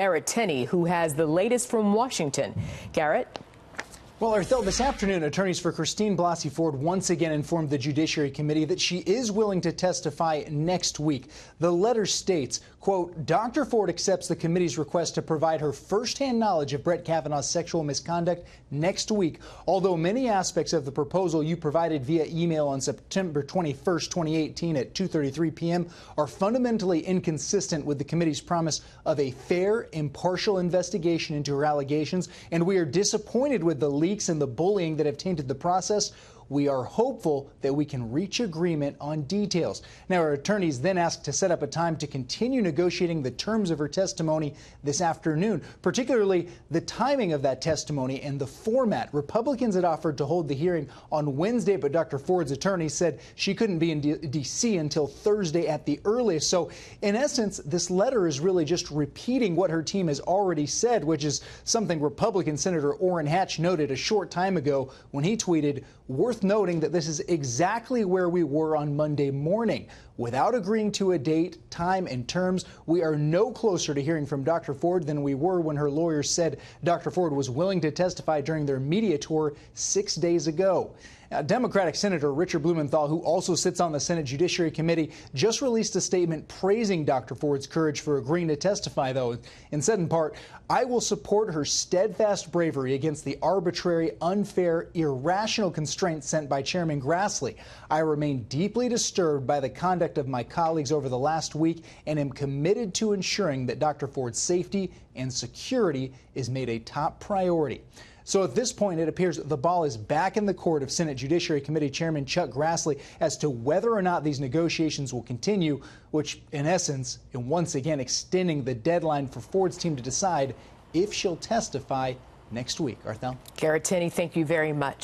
Garrett Tenney, who has the latest from Washington. Garrett? Well, Arthel, this afternoon, attorneys for Christine Blasey Ford once again informed the Judiciary Committee that she is willing to testify next week. The letter states, quote, Dr. Ford accepts the committee's request to provide her firsthand knowledge of Brett Kavanaugh's sexual misconduct next week, although many aspects of the proposal you provided via email on September 21st, 2018 at 2:33 p.m. are fundamentally inconsistent with the committee's promise of a fair, impartial investigation into her allegations, and we are disappointed with the leaks and the bullying that have tainted the process. We are hopeful that we can reach agreement on details. Now, our attorneys then asked to set up a time to continue negotiating the terms of her testimony this afternoon, particularly the timing of that testimony and the format. Republicans had offered to hold the hearing on Wednesday, but Dr. Ford's attorney said she couldn't be in D.C. until Thursday at the earliest. So, in essence, this letter is really just repeating what her team has already said, which is something Republican Senator Orrin Hatch noted a short time ago when he tweeted, "Worth noting that this is exactly where we were on Monday morning. Without agreeing to a date, time, and terms, we are no closer to hearing from Dr. Ford than we were when her lawyers said Dr. Ford was willing to testify during their media tour 6 days ago." Now, Democratic Senator Richard Blumenthal, who also sits on the Senate Judiciary Committee, just released a statement praising Dr. Ford's courage for agreeing to testify, though, and said in part, "I will support her steadfast bravery against the arbitrary, unfair, irrational constraints sent by Chairman Grassley. I remain deeply disturbed by the conduct of my colleagues over the last week and am committed to ensuring that Dr. Ford's safety and security is made a top priority." So at this point, it appears the ball is back in the court of Senate Judiciary Committee Chairman Chuck Grassley as to whether or not these negotiations will continue, which in essence, and once again extending the deadline for Ford's team to decide if she'll testify next week. Arthel? Garrett Tenney, thank you very much.